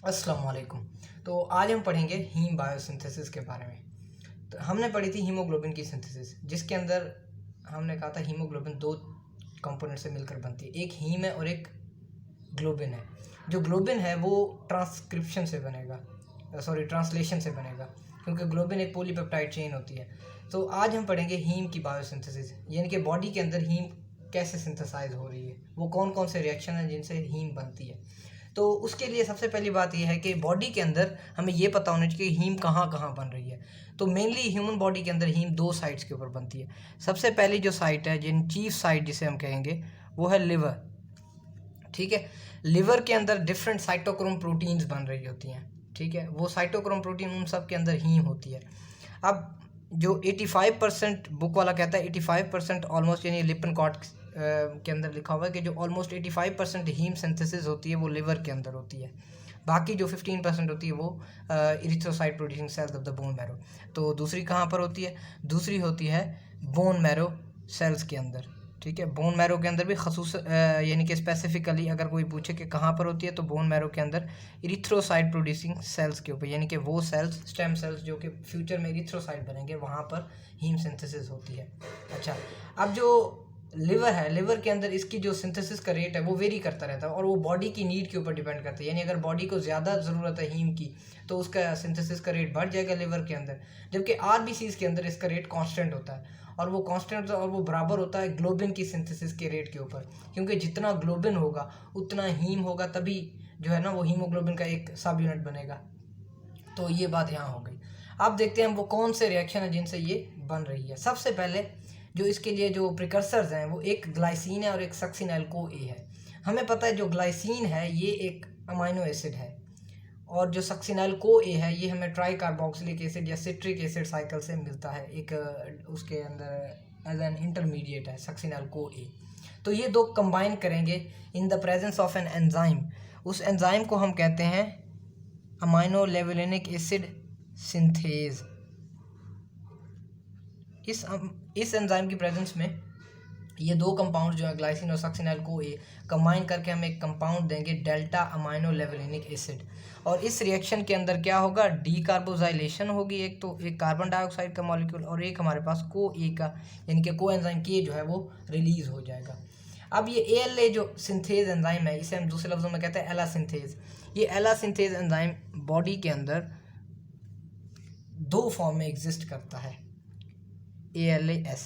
अस्सलाम वालेकुम। तो आज हम पढ़ेंगे हीम बायोसिंथेसिस के बारे में। तो हमने पढ़ी थी हीमोग्लोबिन की सिंथेसिस, जिसके अंदर हमने कहा था हीमोग्लोबिन दो कंपोनेंट से मिलकर बनती है, एक हीम है और एक ग्लोबिन है। जो ग्लोबिन है वो ट्रांसक्रिप्शन से बनेगा, ट्रांसलेशन से बनेगा, क्योंकि ग्लोबिन एक पॉलीपेप्टाइड चेन होती है। तो आज हम पढ़ेंगे हीम की बायोसिंथेसिस, यानी कि बॉडी के अंदर हीम कैसे सिंथेसाइज हो रही है, वो कौन कौन से रिएक्शन हैं जिनसे हीम बनती है। तो उसके लिए सबसे पहली बात यह है कि बॉडी के अंदर हमें ये पता होना चाहिए कि हीम कहाँ कहाँ बन रही है। तो मेनली ह्यूमन बॉडी के अंदर हीम दो साइट्स के ऊपर बनती है। सबसे पहली जो साइट है, जिन चीफ साइट जिसे हम कहेंगे, वो है लिवर। ठीक है, लिवर के अंदर डिफरेंट साइटोक्रोम प्रोटीन्स बन रही होती हैं। ठीक है, वो साइटोक्रोम प्रोटीन उन सब के अंदर हीम होती है। अब जो 85% बुक वाला कहता है 85% ऑलमोस्ट, यानी लिपनकॉट के अंदर लिखा हुआ है कि जो ऑलमोस्ट 85% हीम सिंथेसिस होती है वो लिवर के अंदर होती है। बाकी जो 15% होती है वो erythrocyte producing sales of the bone marrow. तो दूसरी कहाँ पर होती है? दूसरी होती है बोन मैरो सेल्स के अंदर। ठीक है, बोन मैरो के अंदर भी खसूस यानी कि स्पेसिफिकली अगर कोई पूछे कि कहाँ पर होती है, तो बोन मैरो के अंदर इरिथ्रोसाइट प्रोड्यूसिंग सेल्स के ऊपर, यानी कि वो सेल्स, स्टेम सेल्स जो कि फ्यूचर में इरिथ्रोसाइट बनेंगे, वहाँ पर हीम सिंथेसिस होती है। अच्छा, अब जो लिवर है, लिवर के अंदर इसकी जो सिंथेसिस का रेट है वो वेरी करता रहता है और वो बॉडी की नीड के ऊपर डिपेंड करता है। यानी अगर बॉडी को ज़्यादा ज़रूरत है हीम की, तो उसका सिंथेसिस का रेट बढ़ जाएगा लिवर के अंदर, जबकि आरबीसीज के अंदर इसका रेट कांस्टेंट होता है। और वो कांस्टेंट होता है और वो बराबर होता है ग्लोबिन की सिंथेसिस के रेट के ऊपर, क्योंकि जितना ग्लोबिन होगा उतना हीम होगा, तभी जो है ना वो हीमोग्लोबिन का एक सब यूनिट बनेगा। तो ये बात यहाँ हो गई। अब देखते हैं वो कौन से रिएक्शन है जिनसे ये बन रही है। सबसे पहले जो इसके लिए जो प्रिकर्सर्स हैं वो एक ग्लाइसिन है और एक सक्सिनैल को ए है। हमें पता है जो ग्लाइसिन है ये एक अमाइनो एसिड है, और जो सक्सिनैल को ए है ये हमें ट्राई कार्बोक्सिलिक एसिड या सिट्रिक एसिड साइकिल से मिलता है, एक उसके अंदर एज एन इंटरमीडिएट है सक्सिनैल को ए। तो ये दो कंबाइन करेंगे इन the presence of an enzyme. उस एंजाइम को हम कहते हैं अमाइनो लेवलिनिक एसिड सिंथेज। इस एंजाइम की प्रेजेंस में ये दो कंपाउंड जो है ग्लाइसिन और सक्सिनैल को ए कंबाइन करके हम एक कंपाउंड देंगे डेल्टा अमाइनो लेवलिनिक एसिड। और इस रिएक्शन के अंदर क्या होगा? डीकार्बोजाइलेशन होगी, एक तो एक कार्बन डाइऑक्साइड का मॉलिक्यूल और एक हमारे पास को ए का, यानी कि को एंजाइम के जो है वो रिलीज हो जाएगा। अब ये ALA जो सिंथेज एंजाइम है, इसे हम दूसरे लफ्जों में कहते हैं एला सिंथेज। ये एला सिंथेज एंजाइम बॉडी के अंदर दो फॉर्म में एग्जिस्ट करता है, ALAS।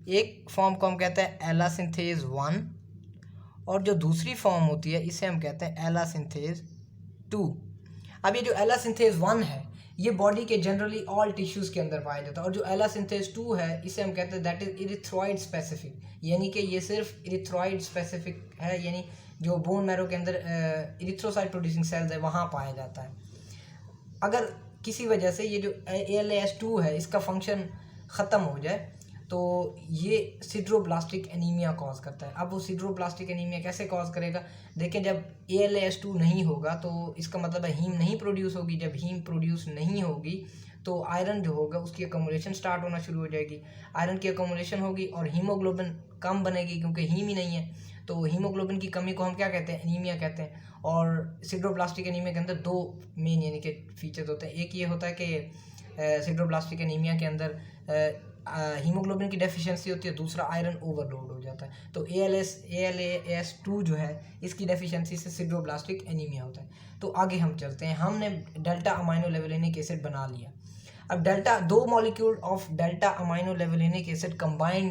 एक फॉर्म को हम कहते हैं एला सिंथेज 1, और जो दूसरी फॉर्म होती है इसे हम कहते हैं एला सिंथेज 2। अब ये जो एला सिंथेज 1 है ये बॉडी के जनरली ऑल टिश्यूज़ के अंदर पाया जाता है, और जो एला सिंथेज 2 है इसे हम कहते हैं दैट इज इरिथ्रॉइड स्पेसिफिक, यानी कि ये सिर्फ इरिथ्रॉइड स्पेसिफिक है, यानी जो बोन मैरो के अंदर इरिथ्रोसाइट प्रोड्यूसिंग सेल्स है वहाँ पाया जाता है। अगर किसी वजह से ये जो ALAS2 है इसका फंक्शन ख़त्म हो जाए तो ये सिड्रोब्लास्टिक एनीमिया कॉज करता है। अब वो सिड्रोब्लास्टिक एनीमिया कैसे कॉज करेगा? देखें, जब ALAS2 नहीं होगा तो इसका मतलब है हीम नहीं प्रोड्यूस होगी। जब हीम प्रोड्यूस नहीं होगी तो आयरन जो होगा उसकी अकोमोलेशन स्टार्ट होना शुरू हो जाएगी। आयरन की अकोमोलेशन होगी और हीमोग्लोबिन कम बनेगी, क्योंकि हीम ही नहीं है। तो हीमोग्लोबिन की कमी को हम क्या कहते हैं? एनीमिया कहते हैं। और सिड्रोब्लास्टिक एनीमिया के अंदर दो मेन यानी कि फीचर्स होते हैं। एक ये होता है कि सिड्रोब्लास्टिक एनीमिया के अंदर हीमोग्लोबिन की डेफिशिएंसी होती है, दूसरा आयरन ओवरलोड हो जाता है। तो ALAS2 जो है इसकी डेफिशिएंसी से सिड्रोब्लास्टिक एनीमिया होता है। तो आगे हम चलते हैं। हमने डेल्टा अमाइनो लेवलिनिक एसिड बना लिया। अब दो molecule of delta amino levulinic acid combine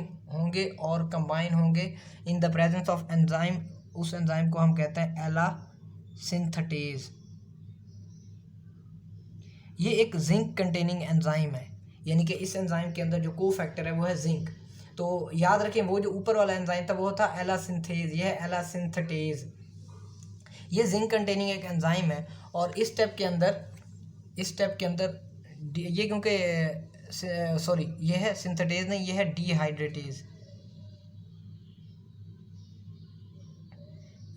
होंगे in the presence of enzyme. उस एंजाइम को हम कहते हैं एला सिंथेटेज। ये एक जिंक कंटेनिंग एंजाइम है, यानी कि इस एंजाइम के अंदर जो को फैक्टर है वो है जिंक। तो याद रखें, वो जो ऊपर वाला एंजाइम था वो था एला सिंथेज, ये है एला सिंथेटेज। ये जिंक कंटेनिंग एक एंजाइम है, और इस स्टेप के अंदर ये क्योंकि ये है सिंथेटेज नहीं, ये है डीहाइड्रेटेज।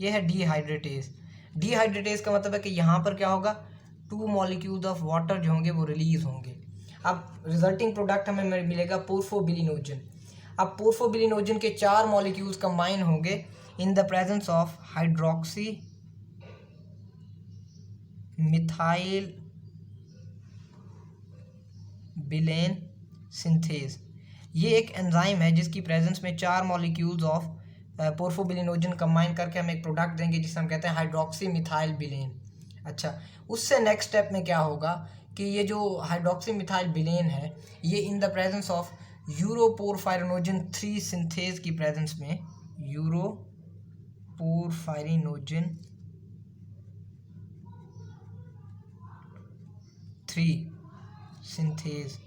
ये है डीहाइड्रेटेज का मतलब है कि यहाँ पर क्या होगा? 2 मॉलिक्यूल्स ऑफ वाटर जो होंगे वो रिलीज होंगे। अब रिजल्टिंग प्रोडक्ट हमें मिलेगा पोर्फोबिलिनोजन। अब पोर्फोबिलिनोजन के 4 मॉलिक्यूल्स कंबाइन होंगे in the presence of hydroxy methyl villain synthase, ये एक एंजाइम है जिसकी प्रेजेंस में 4 मॉलिक्यूल्स ऑफ पोर्फोबिलिनोजन कंबाइन करके हम एक प्रोडक्ट देंगे जिसे हम कहते हैं हाइड्रोक्सी मिथाइल बिलेन। अच्छा, उससे नेक्स्ट स्टेप में क्या होगा कि ये जो हाइड्रोक्सी मिथाइल बिलेन है ये in the presence of uroporphyrinogen 3 synthase की प्रेजेंस में, यूरोपोरफायरिनोजन 3 सिंथेज,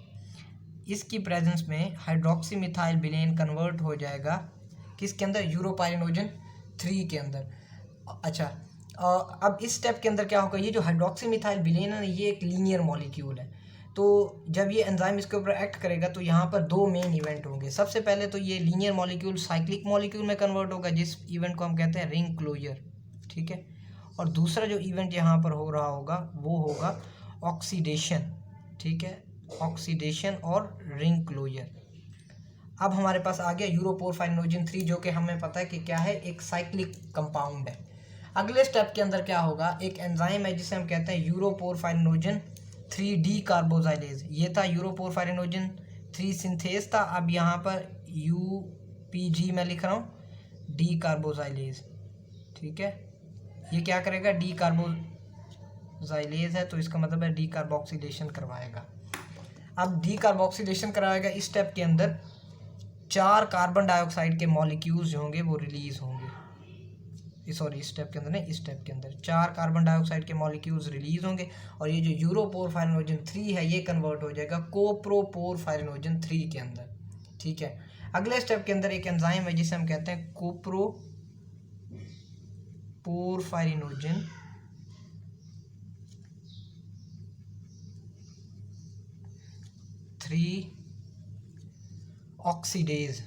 इसकी प्रेजेंस में हाइड्रोक्सी मिथाइल बिलेन कन्वर्ट हो जाएगा किसके अंदर, यूरोपायरिनोजन 3 के अंदर। अच्छा, अब इस स्टेप के अंदर क्या होगा, ये जो हाइड्रोक्सी मिथाइल बिलेन है ये एक लीनियर मॉलिक्यूल है, तो जब ये एंजाइम इसके ऊपर एक्ट करेगा तो यहाँ पर 2 मेन इवेंट होंगे। सबसे पहले तो ये लीनियर मॉलिक्यूल साइक्लिक मॉलिक्यूल में कन्वर्ट होगा जिस इवेंट को हम कहते हैं रिंग क्लोजर, ठीक है। और दूसरा जो इवेंट यहाँ पर हो रहा होगा वो होगा ऑक्सीडेशन, ठीक है, ऑक्सीडेशन और रिंग क्लोजर। अब हमारे पास आ गया यूरोपोरफायरिनोजन 3 जो कि हमें पता है कि क्या है, एक साइक्लिक कंपाउंड है। अगले स्टेप के अंदर क्या होगा, एक एंजाइम है जिसे हम कहते हैं यूरोपोरफायरिनोजन 3 डी कार्बोजाइलेज। ये था यूरोपोरफायरिनोजन 3 सिंथेज था, अब यहाँ पर UPG मैं लिख रहा हूँ, डी कार्बोजाइलेज, ठीक है। ये क्या करेगा, डी कार्बोजाइलेज है तो इसका मतलब है डी कार्बोक्सिलेशन करवाएगा। अब डी कार्बोक्सिलेशन कराएगा, इस स्टेप के अंदर 4 कार्बन डाइऑक्साइड के मॉलिक्यूल्स जो होंगे वो रिलीज होंगे, सॉरी इस स्टेप के अंदर नहीं, इस स्टेप के अंदर 4 कार्बन डाइऑक्साइड के मॉलिक्यूल्स रिलीज होंगे और ये जो यूरोपोरफायरिनोजन 3 है ये कन्वर्ट हो जाएगा कोप्रोपोरफायरिनोजन 3 के अंदर, ठीक है। अगले स्टेप के अंदर एक एंजाइम है जिसे हम कहते हैं कोप्रोपोरफायरिनोजन 3 ऑक्सीडेज।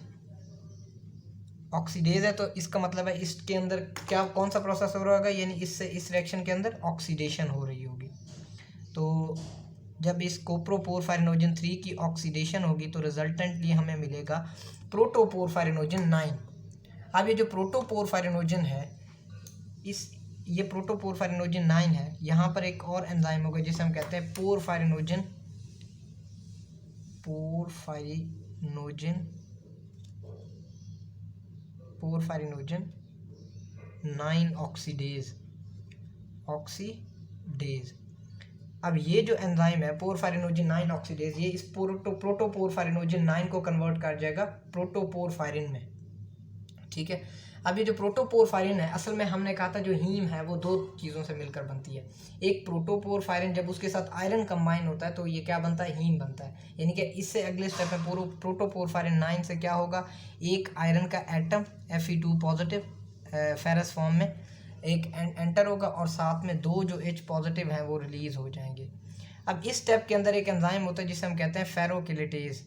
ऑक्सीडेज है तो इसका मतलब है इसके अंदर क्या, कौन सा प्रोसेस हो रहा होगा, यानी इससे इस रिएक्शन के अंदर ऑक्सीडेशन हो रही होगी। तो जब इस कोप्रोपोरफायरिनोजन 3 की ऑक्सीडेशन होगी तो रिजल्टेंटली हमें मिलेगा प्रोटोपोरफायरिनोजन 9। अब ये जो प्रोटोपोरफायरिनोजन है, ये प्रोटोपोरफायरिनोजन 9 है, यहाँ पर एक और एंजाइम होगा जिसे हम कहते हैं पोरफायरिनोजन 9 ऑक्सीडेज। अब ये जो एंजाइम है पोरफायरिनोजन 9 ऑक्सीडेज, ये इस प्रोटोपोरफायरिनोजन 9 को कन्वर्ट कर जाएगा प्रोटोपोरफायरिन में, ठीक है। अब ये जो प्रोटोपोरफायरिन है, असल में हमने कहा था जो हीम है वो 2 चीज़ों से मिलकर बनती है। एक प्रोटोपोरफायरिन जब उसके साथ आयरन कंबाइन होता है तो ये क्या बनता है, हीम बनता है। यानी कि इससे अगले स्टेप में प्रोटोपोरफायरिन 9 से क्या होगा, एक आयरन का atom Fe2 positive ferrous form में एक एंटर होगा और साथ में 2 जो H पॉजिटिव हैं वो रिलीज हो जाएंगे। अब इस स्टेप के अंदर एक एंजाइम होता है जिसे हम कहते हैं फेरोकिलेटेज।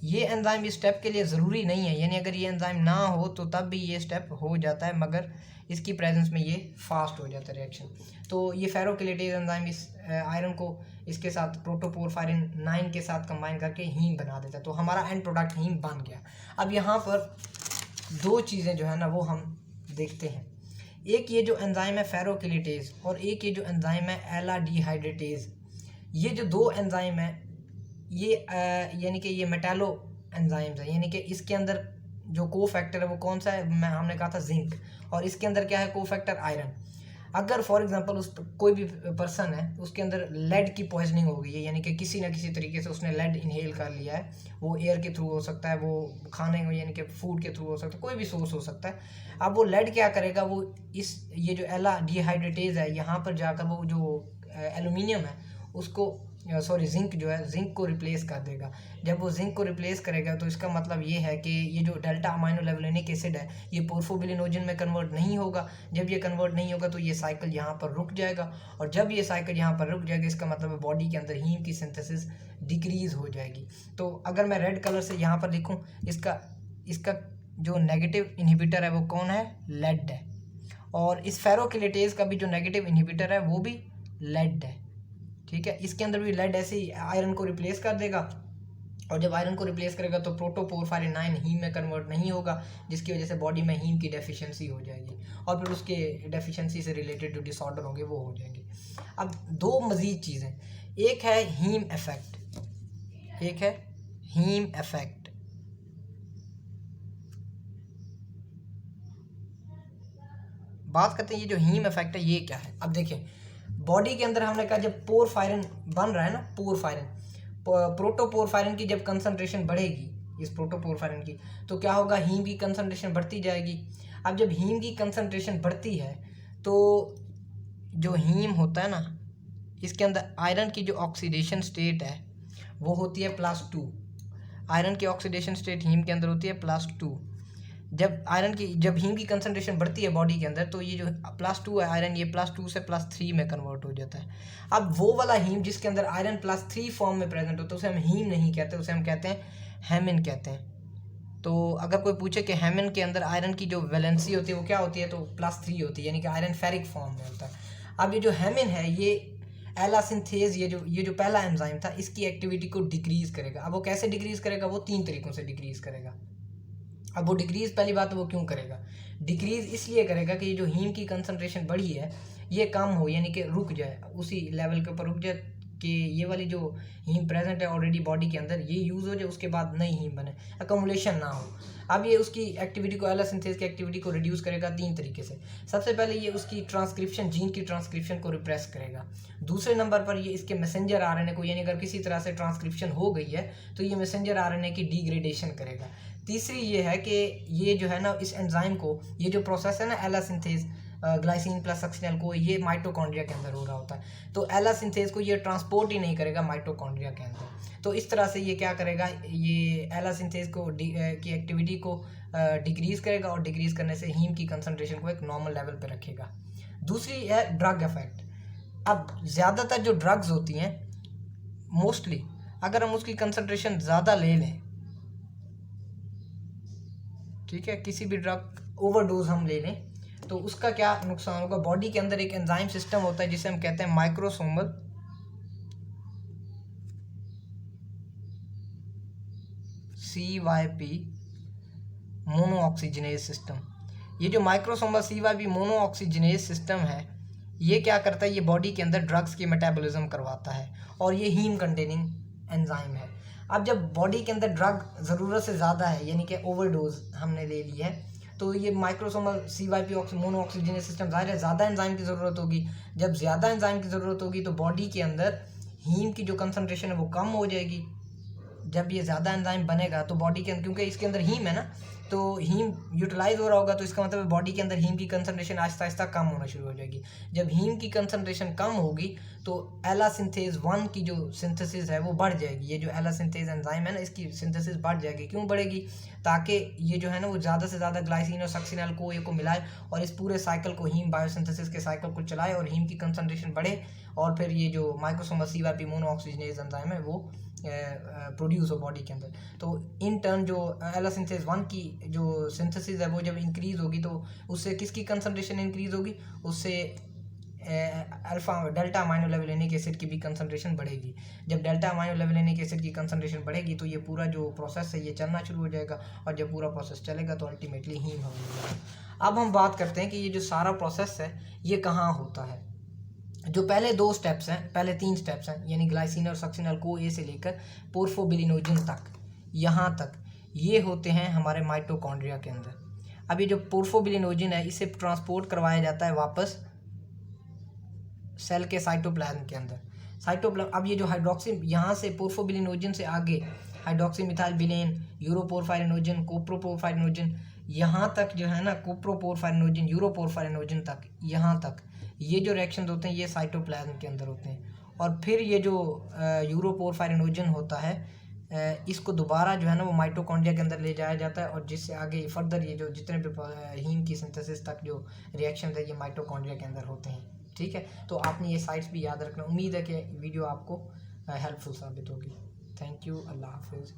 ये एंजाइम इस स्टेप के लिए ज़रूरी नहीं है, यानी अगर ये एंजाइम ना हो तो तब भी ये स्टेप हो जाता है, मगर इसकी प्रेजेंस में ये फास्ट हो जाता है रिएक्शन। तो ये फेरोकिलेटेज एंजाइम इस आयरन को इसके साथ प्रोटोपोरफायरिन 9 के साथ कंबाइन करके हीम बना देता है, तो हमारा एंड प्रोडक्ट हीम बन गया। अब यहाँ पर 2 चीज़ें जो है ना वो हम देखते हैं, एक ये जो एंजाइम है फेरोकिलेटेज और एक ये जो एंजाइम है एलाडिहाइड्रेटेज। ये जो 2 एंजाइम है ये यानी कि ये मेटालो एंजाइम्स है, यानी कि इसके अंदर जो को फैक्टर है वो कौन सा है, हमने कहा था जिंक, और इसके अंदर क्या है, को फैक्टर आयरन। अगर फॉर एग्जांपल उस कोई भी पर्सन है उसके अंदर लेड की पॉइजनिंग हो गई है, यानी कि किसी न किसी तरीके से उसने लेड इनहेल कर लिया है, वो एयर के थ्रू हो सकता है, वो खाने यानी कि फूड के थ्रू हो सकता है, कोई भी सोर्स हो सकता है। अब वो लेड क्या करेगा, वो ये जो एलाडिहाइड्रेटेज है यहाँ पर जाकर वो जो एल्यूमिनियम है उसको जिंक जो है जिंक को रिप्लेस कर देगा। जब वो जिंक को रिप्लेस करेगा तो इसका मतलब ये है कि ये जो डेल्टा अमाइनो लेवलिनिक एसिड है ये पोर्फोबिलिनोजन में कन्वर्ट नहीं होगा। जब ये कन्वर्ट नहीं होगा तो ये साइकिल यहाँ पर रुक जाएगा, और जब ये साइकिल यहाँ पर रुक जाएगा इसका मतलब है बॉडी के अंदर हीम की सिंथेसिस डिक्रीज हो जाएगी। तो अगर मैं रेड कलर से यहाँ पर लिखूँ, इसका जो नेगेटिव इनहिबिटर है वो कौन है, लेड है, और इस फेरोकिलेटेज का भी जो नेगेटिव इनहिबिटर है वो भी लेड है, ठीक है। इसके अंदर भी लेड ऐसे ही आयरन को रिप्लेस कर देगा और जब आयरन को रिप्लेस करेगा तो प्रोटोपोरफायरिन 9 हीम में कन्वर्ट नहीं होगा, जिसकी वजह से बॉडी में हीम की डेफिशिएंसी हो जाएगी और फिर उसके डेफिशिएंसी से रिलेटेड जो डिसऑर्डर होंगे वो हो जाएंगे। अब दो मज़ीद चीज़ें, एक है हीम इफेक्ट, एक है हीम इफेक्ट। बात करते हैं ये जो हीम इफेक्ट है ये क्या है। अब देखिए बॉडी के अंदर हमने कहा जब पोरफायरिन बन रहा है ना, पोरफायरिन, प्रोटोपोरफायरिन की जब कंसंट्रेशन बढ़ेगी इस प्रोटोपोरफायरिन की, तो क्या होगा, हीम की कंसंट्रेशन बढ़ती जाएगी। अब जब हीम की कंसंट्रेशन बढ़ती है तो जो हीम होता है ना, इसके अंदर आयरन की जो ऑक्सीडेशन स्टेट है वो होती है +2। आयरन की ऑक्सीडेशन स्टेट हीम के अंदर होती है +2। जब हीम की कंसंट्रेशन बढ़ती है बॉडी के अंदर तो ये जो +2 है आयरन, ये +2 से +3 में कन्वर्ट हो जाता है। अब वो वाला हीम जिसके अंदर आयरन +3 फॉर्म में प्रेजेंट होता है उसे हम हीम नहीं कहते, उसे हम कहते हैं हेमिन कहते हैं। तो अगर कोई पूछे कि हेमिन के अंदर आयरन की जो वैलेंसी होती है वो क्या होती है, तो +3 होती है, यानी कि आयरन फेरिक फॉर्म में होता है। अब ये जो हेमिन है ये एला सिंथेज, ये जो पहला एंजाइम था, इसकी एक्टिविटी को डिक्रीज़ करेगा। अब वो कैसे डिक्रीज़ करेगा, वो 3 तरीक़ों से डिक्रीज़ करेगा। अब वो डिक्रीज़, पहली बात तो वो क्यों करेगा, डिक्रीज़ इसलिए करेगा कि ये जो हीम की कंसंट्रेशन बढ़ी है ये कम हो, यानी कि रुक जाए, उसी लेवल के ऊपर रुक जाए कि ये वाली जो हीम प्रेजेंट है ऑलरेडी बॉडी के अंदर ये यूज़ हो जाए, उसके बाद नई हीम बने, अकोमुलेशन ना हो। अब ये उसकी एक्टिविटी को, एला सिंथेज की एक्टिविटी को रिड्यूस करेगा 3 तरीके से। सबसे पहले ये उसकी ट्रांसक्रिप्शन, जीन की ट्रांसक्रिप्शन को रिप्रेस करेगा। दूसरे नंबर पर ये इसके मैसेंजर आरएनए को, यानी अगर किसी तरह से ट्रांसक्रिप्शन हो गई है तो ये मैसेंजर आरएनए की डिग्रेडेशन करेगा। तीसरी ये है कि ये जो है ना इस एंजाइम को, ये जो प्रोसेस है ना एला सिंथेज, ग्लाइसिन प्लस सक्सिनल को, ये माइटोकॉन्ड्रिया के अंदर हो रहा होता है। तो एला सिंथेज को ये ट्रांसपोर्ट ही नहीं करेगा माइटोकॉन्ड्रिया के अंदर। तो इस तरह से ये क्या करेगा, ये एला सिंथेज को की एक्टिविटी को डिक्रीज़ करेगा और डिक्रीज़ करने से हीम की कंसंट्रेशन को एक नॉर्मल लेवल पे रखेगा। दूसरी है ड्रग इफेक्ट। अब ज़्यादातर जो ड्रग्स होती हैं मोस्टली, अगर हम उसकी कंसंट्रेशन ज़्यादा ले लें, ठीक है, किसी भी ड्रग ओवरडोज हम ले लें तो उसका क्या नुकसान होगा, बॉडी के अंदर एक एंजाइम सिस्टम होता है जिसे हम कहते हैं माइक्रोसोमल CYP मोनोऑक्सीजनेज सिस्टम। ये जो माइक्रोसोमल CYP मोनोऑक्सीजनेज सिस्टम है ये क्या करता है, ये बॉडी के अंदर ड्रग्स की मेटाबॉलिज्म करवाता है और ये हीम कंटेनिंग एंजाइम है। अब जब बॉडी के अंदर ड्रग ज़रूरत से ज़्यादा है, यानी कि ओवरडोज हमने ले ली है, तो ये माइक्रोसोमल CYP मोनोऑक्सीजनेज सिस्टम, ज़ाहिर है ज़्यादा एंजाइम की ज़रूरत होगी। जब ज़्यादा एंजाइम की ज़रूरत होगी तो बॉडी के अंदर हीम की जो कंसंट्रेशन है वो कम हो जाएगी। जब ये ज़्यादा एंजाइम बनेगा तो बॉडी के अंदर, क्योंकि इसके अंदर हीम है ना, तो हीम यूटिलाइज हो रहा होगा, तो इसका मतलब बॉडी के अंदर हीम की कंसंट्रेशन आहिस्ता आहिस्ता कम होना शुरू हो जाएगी। जब हीम की कंसंट्रेशन कम होगी तो एला सिंथेज 1 की जो सिंथेसिस है वो बढ़ जाएगी। ये जो एला सिंथेज एंजाइम है ना इसकी सिंथेसिस बढ़ जाएगी। क्यों बढ़ेगी, ताकि ये जो है ना वो ज़्यादा से ज़्यादा ग्लाइसिन और सक्सिनल को ये को मिलाए और इस पूरे साइकिल को, हीम बायोसिंथेसिस के साइकिल को चलाए और हीम की कंसंट्रेशन बढ़े और फिर ये जो माइक्रोसोमल CYP मोनोऑक्सीजनेज एंजाइम है वो प्रोड्यूस हो बॉडी के अंदर। तो इन टर्न जो एला सिंथेज 1 की जो सिंथेसिस है वो जब इंक्रीज़ होगी तो उससे किसकी कंसंट्रेशन इंक्रीज़ होगी, उससे डेल्टा अमाइनो लेवलिनिक एसिड की भी कंसंट्रेशन बढ़ेगी। जब डेल्टा अमाइनो लेवलिनिक एसिड की कंसंट्रेशन बढ़ेगी तो ये पूरा जो प्रोसेस है ये चलना शुरू हो जाएगा और जब पूरा प्रोसेस चलेगा तो अल्टीमेटली हीम हो जाएगा। अब हम बात करते हैं कि ये जो सारा प्रोसेस है ये कहाँ होता है। जो पहले 2 स्टेप्स हैं, पहले 3 स्टेप्स हैं, यानी ग्लाइसिन और सक्सिनल को ए से लेकर पोर्फोबिलिनोजिन तक, यहाँ तक ये होते हैं हमारे माइटोकॉन्ड्रिया के अंदर। अब ये जो पोर्फोबिलिनोजिन है इसे ट्रांसपोर्ट करवाया जाता है वापस सेल के साइटोप्लाज्म के अंदर। साइटोप्लाज्म, अब ये जो हाइड्रोक्सी, यहाँ से पोर्फोबिलिनोजिन से आगे हाइड्रोक्सी मिथाइल बिलेन, यूरोपोरफायरिनोजिन, कोप्रोपोरफायरिनोजिन, यहाँ तक जो है ना कोप्रोपोरफायरिनोजिन, यूरोपोरफायरिनोजिन तक, यहाँ तक ये जो रिएक्शन होते हैं ये साइटोप्लाज्म के अंदर होते हैं। और फिर ये जो यूरोपोरफायरिनोजिन होता है इसको दोबारा जो है ना वो माइटोकॉन्ड्रिया के अंदर ले जाया जाता है और जिससे आगे फर्दर ये जो जितने भी हीम की सिंथेसिस तक जो रिएक्शन है ये माइटोकॉन्ड्रिया के अंदर होते हैं। ठीक है, तो आपने ये साइट्स भी याद रखना। उम्मीद है कि वीडियो आपको हेल्पफुल साबित होगी। थैंक यू, अल्लाह हाफिज़।